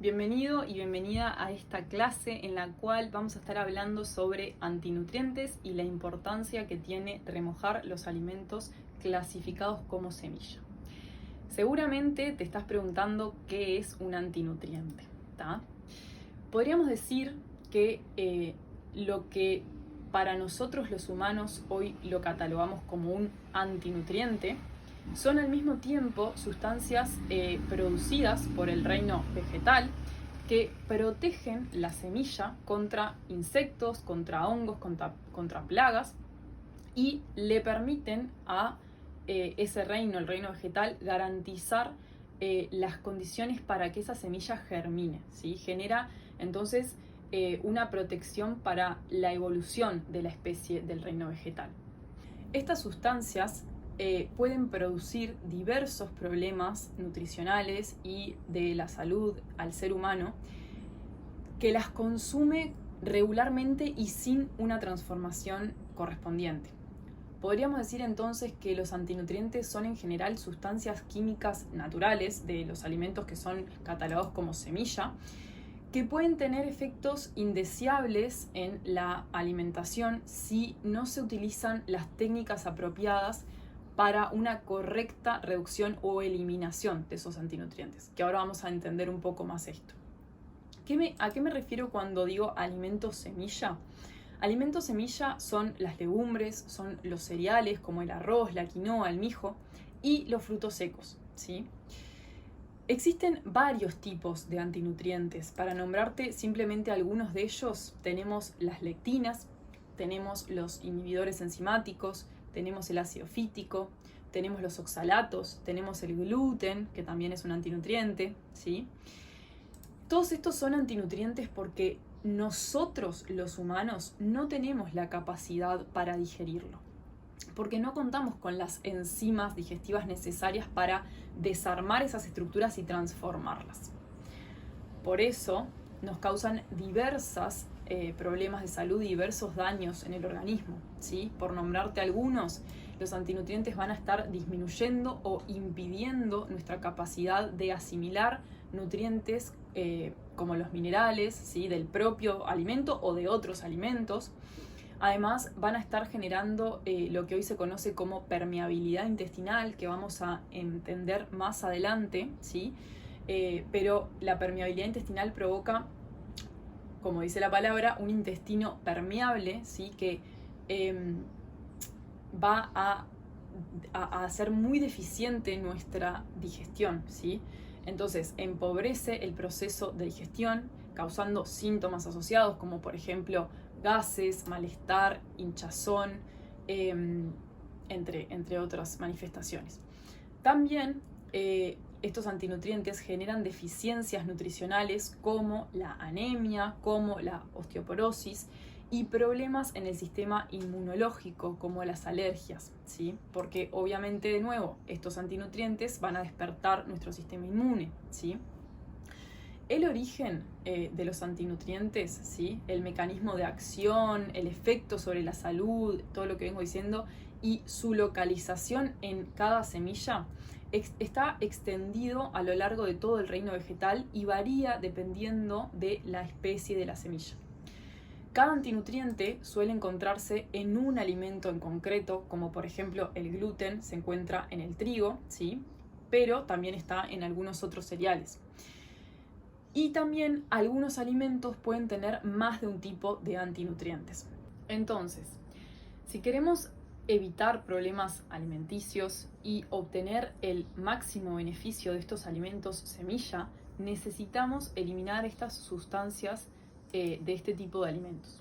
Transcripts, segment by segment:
Bienvenido y bienvenida a esta clase en la cual vamos a estar hablando sobre antinutrientes y la importancia que tiene remojar los alimentos clasificados como semilla. Seguramente te estás preguntando qué es un antinutriente, ¿tá? Podríamos decir que lo que para nosotros los humanos hoy lo catalogamos como un antinutriente son al mismo tiempo sustancias producidas por el reino vegetal que protegen la semilla contra insectos, contra hongos, contra plagas y le permiten a ese reino, el reino vegetal, garantizar las condiciones para que esa semilla germine, ¿sí? Genera entonces una protección para la evolución de la especie del reino vegetal. Estas sustancias pueden producir diversos problemas nutricionales y de la salud al ser humano que las consume regularmente y sin una transformación correspondiente. Podríamos decir entonces que los antinutrientes son en general sustancias químicas naturales de los alimentos que son catalogados como semilla, que pueden tener efectos indeseables en la alimentación si no se utilizan las técnicas apropiadas para una correcta reducción o eliminación de esos antinutrientes, que ahora vamos a entender un poco más esto. ¿A qué me refiero cuando digo alimentos semilla? Alimentos semilla son las legumbres, son los cereales como el arroz, la quinoa, el mijo y los frutos secos, ¿sí? Existen varios tipos de antinutrientes. Para nombrarte simplemente algunos de ellos, tenemos las lectinas, tenemos los inhibidores enzimáticos, tenemos el ácido fítico, tenemos los oxalatos, tenemos el gluten, que también es un antinutriente, ¿sí? Todos estos son antinutrientes porque nosotros, los humanos, no tenemos la capacidad para digerirlo, porque no contamos con las enzimas digestivas necesarias para desarmar esas estructuras y transformarlas. Por eso nos causan diversos problemas de salud y diversos daños en el organismo, ¿sí? Por nombrarte algunos, los antinutrientes van a estar disminuyendo o impidiendo nuestra capacidad de asimilar nutrientes como los minerales, ¿sí? Del propio alimento o de otros alimentos. Además, van a estar generando lo que hoy se conoce como permeabilidad intestinal, que vamos a entender más adelante, ¿sí? Pero la permeabilidad intestinal provoca, como dice la palabra, un intestino permeable, ¿sí? Que va a hacer muy deficiente nuestra digestión, ¿sí? Entonces, empobrece el proceso de digestión, causando síntomas asociados como, por ejemplo, gases, malestar, hinchazón, entre otras manifestaciones. También estos antinutrientes generan deficiencias nutricionales como la anemia, como la osteoporosis y problemas en el sistema inmunológico como las alergias, ¿sí? Porque obviamente, de nuevo, estos antinutrientes van a despertar nuestro sistema inmune, ¿sí? El origen de los antinutrientes, ¿sí? El mecanismo de acción, el efecto sobre la salud, todo lo que vengo diciendo, y su localización en cada semilla está extendido a lo largo de todo el reino vegetal y varía dependiendo de la especie de la semilla. Cada antinutriente suele encontrarse en un alimento en concreto, como por ejemplo el gluten se encuentra en el trigo, ¿sí? Pero también está en algunos otros cereales. Y también algunos alimentos pueden tener más de un tipo de antinutrientes. Entonces, si queremos evitar problemas alimenticios y obtener el máximo beneficio de estos alimentos semilla, necesitamos eliminar estas sustancias de este tipo de alimentos.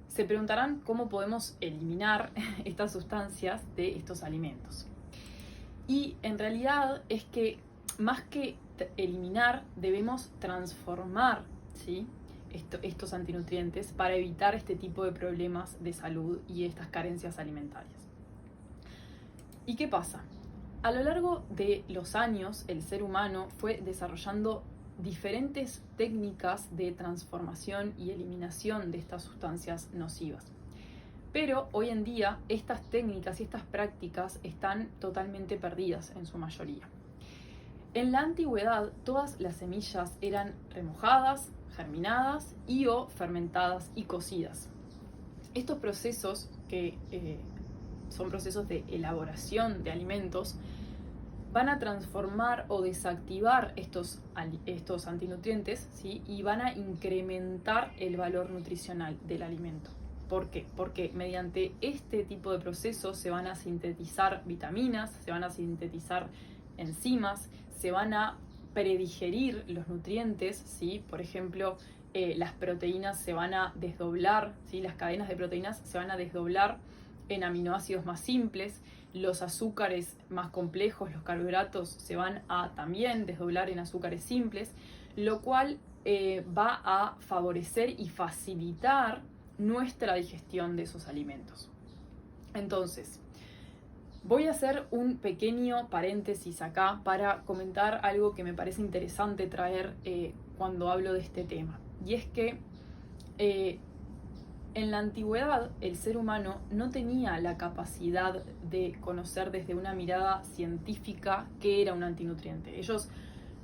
Se preguntarán cómo podemos eliminar estas sustancias de estos alimentos. Y en realidad es que más que eliminar, debemos transformar, ¿sí? Estos antinutrientes para evitar este tipo de problemas de salud y estas carencias alimentarias. ¿Y qué pasa? A lo largo de los años, el ser humano fue desarrollando diferentes técnicas de transformación y eliminación de estas sustancias nocivas. Pero hoy en día estas técnicas y estas prácticas están totalmente perdidas en su mayoría. En la antigüedad, todas las semillas eran remojadas, germinadas y o fermentadas y cocidas. Estos procesos, que son procesos de elaboración de alimentos, van a transformar o desactivar estos antinutrientes, ¿sí? Y van a incrementar el valor nutricional del alimento. ¿Por qué? Porque mediante este tipo de procesos se van a sintetizar vitaminas, se van a sintetizar enzimas, se van a predigerir los nutrientes, ¿sí? Por ejemplo, las proteínas se van a desdoblar, ¿sí? Las cadenas de proteínas se van a desdoblar en aminoácidos más simples, los azúcares más complejos, los carbohidratos, se van a también desdoblar en azúcares simples, lo cual va a favorecer y facilitar nuestra digestión de esos alimentos. Entonces, voy a hacer un pequeño paréntesis acá para comentar algo que me parece interesante traer cuando hablo de este tema. Y es que en la antigüedad el ser humano no tenía la capacidad de conocer desde una mirada científica qué era un antinutriente. Ellos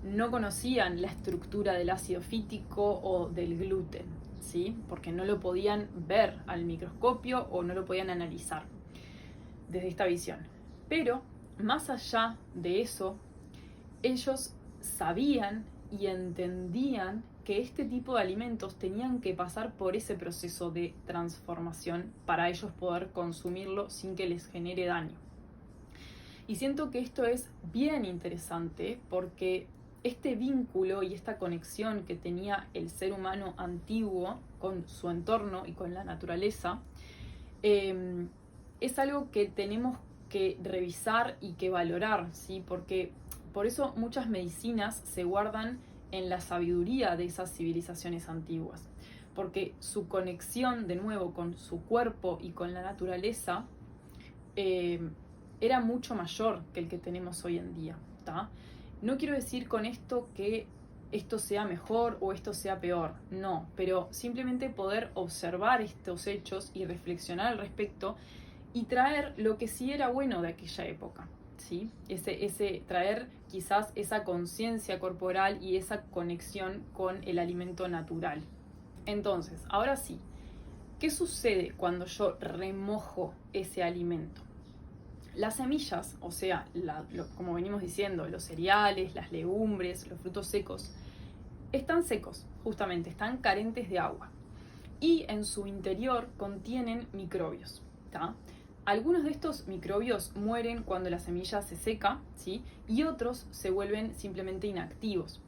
no conocían la estructura del ácido fítico o del gluten, ¿sí? Porque no lo podían ver al microscopio o no lo podían analizar desde esta visión. Pero más allá de eso, ellos sabían y entendían que este tipo de alimentos tenían que pasar por ese proceso de transformación para ellos poder consumirlo sin que les genere daño. Y siento que esto es bien interesante porque este vínculo y esta conexión que tenía el ser humano antiguo con su entorno y con la naturaleza es algo que tenemos que revisar y que valorar, ¿sí? Porque por eso muchas medicinas se guardan en la sabiduría de esas civilizaciones antiguas, porque su conexión de nuevo con su cuerpo y con la naturaleza era mucho mayor que el que tenemos hoy en día, ¿tá? No quiero decir con esto que esto sea mejor o esto sea peor, no, pero simplemente poder observar estos hechos y reflexionar al respecto y traer lo que sí era bueno de aquella época, ¿sí? Traer quizás esa conciencia corporal y esa conexión con el alimento natural. Entonces, ahora sí, ¿qué sucede cuando yo remojo ese alimento? Las semillas, o sea, como venimos diciendo, los cereales, las legumbres, los frutos secos, están secos, justamente, están carentes de agua. Y en su interior contienen microbios, ¿tá? Algunos de estos microbios mueren cuando la semilla se seca, ¿sí? Y otros se vuelven simplemente inactivos.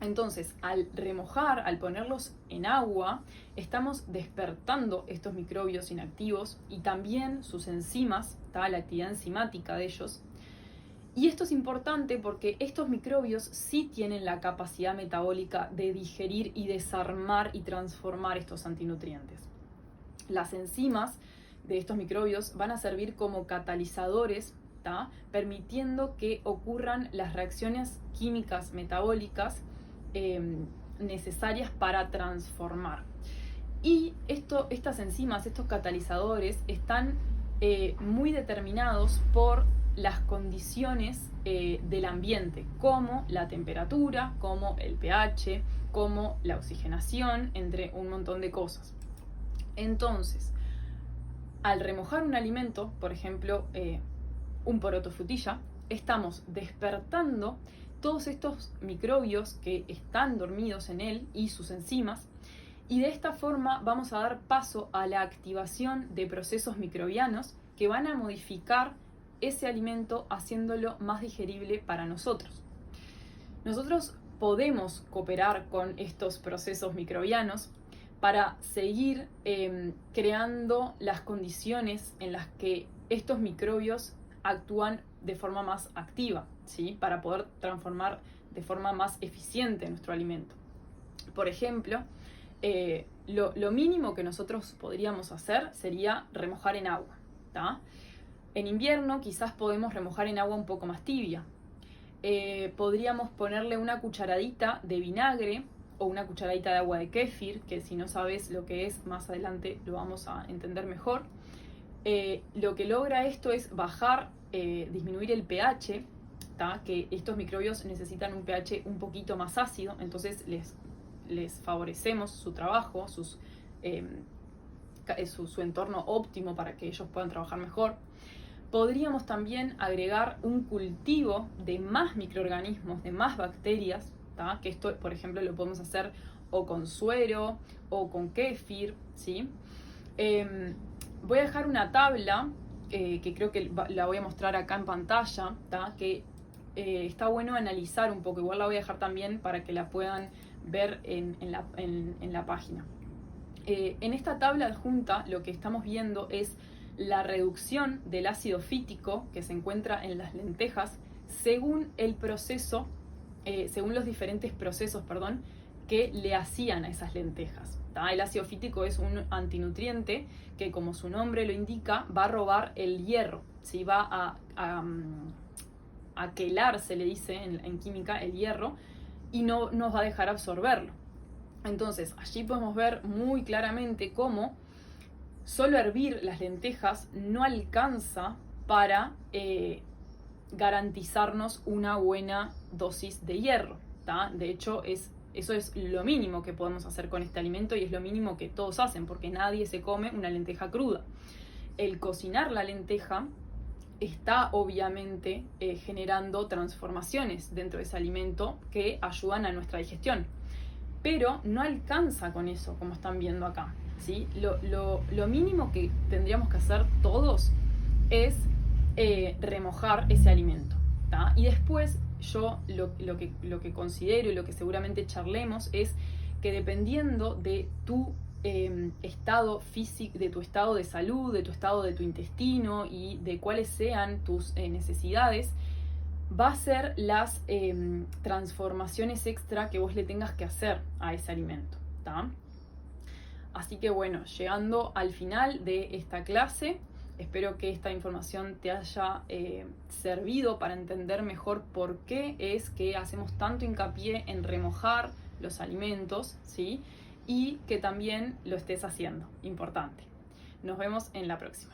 Entonces, al remojar, al ponerlos en agua, estamos despertando estos microbios inactivos y también sus enzimas, ¿tá? La actividad enzimática de ellos. Y esto es importante porque estos microbios sí tienen la capacidad metabólica de digerir y desarmar y transformar estos antinutrientes. Las enzimas de estos microbios van a servir como catalizadores, ¿tá? Permitiendo que ocurran las reacciones químicas metabólicas necesarias para transformar. Y estas enzimas, estos catalizadores, están muy determinados por las condiciones del ambiente, como la temperatura, como el pH, como la oxigenación, entre un montón de cosas. Entonces, al remojar un alimento, por ejemplo, un poroto frutilla, estamos despertando todos estos microbios que están dormidos en él y sus enzimas, y de esta forma vamos a dar paso a la activación de procesos microbianos que van a modificar ese alimento haciéndolo más digerible para nosotros. Nosotros podemos cooperar con estos procesos microbianos para seguir creando las condiciones en las que estos microbios actúan de forma más activa, ¿sí? Para poder transformar de forma más eficiente nuestro alimento. Por ejemplo, lo mínimo que nosotros podríamos hacer sería remojar en agua, ¿tá? En invierno quizás podemos remojar en agua un poco más tibia. Podríamos ponerle una cucharadita de vinagre o una cucharadita de agua de kéfir, que si no sabes lo que es, más adelante lo vamos a entender mejor. Lo que logra esto es bajar, disminuir el pH que estos microbios necesitan un pH un poquito más ácido, entonces les favorecemos su trabajo, su entorno óptimo para que ellos puedan trabajar mejor. Podríamos también agregar un cultivo de más microorganismos, de más bacterias, que esto, por ejemplo, lo podemos hacer o con suero o con kéfir, ¿sí? Voy a dejar una tabla que creo que la voy a mostrar acá en pantalla, que está bueno analizar un poco. Igual la voy a dejar también para que la puedan ver en la página. En esta tabla adjunta lo que estamos viendo es la reducción del ácido fítico que se encuentra en las lentejas según el proceso, según los diferentes procesos, que le hacían a esas lentejas. El ácido fítico es un antinutriente que, como su nombre lo indica, va a robar el hierro, ¿sí? Va a quelar, se le dice en química, el hierro, y no nos va a dejar absorberlo. Entonces, allí podemos ver muy claramente cómo solo hervir las lentejas no alcanza para garantizarnos una buena dosis de hierro. De hecho, eso es lo mínimo que podemos hacer con este alimento y es lo mínimo que todos hacen, porque nadie se come una lenteja cruda. El cocinar la lenteja está obviamente generando transformaciones dentro de ese alimento que ayudan a nuestra digestión. Pero no alcanza con eso, como están viendo acá, ¿sí? Lo mínimo que tendríamos que hacer todos es remojar ese alimento, y después yo lo que considero y lo que seguramente charlemos es que dependiendo de tu estado físico, de tu estado de salud, de tu estado de tu intestino y de cuáles sean tus necesidades, va a ser las transformaciones extra que vos le tengas que hacer a ese alimento. Así que bueno, llegando al final de esta clase, espero que esta información te haya servido para entender mejor por qué es que hacemos tanto hincapié en remojar los alimentos, ¿sí? Y que también lo estés haciendo. Importante. Nos vemos en la próxima.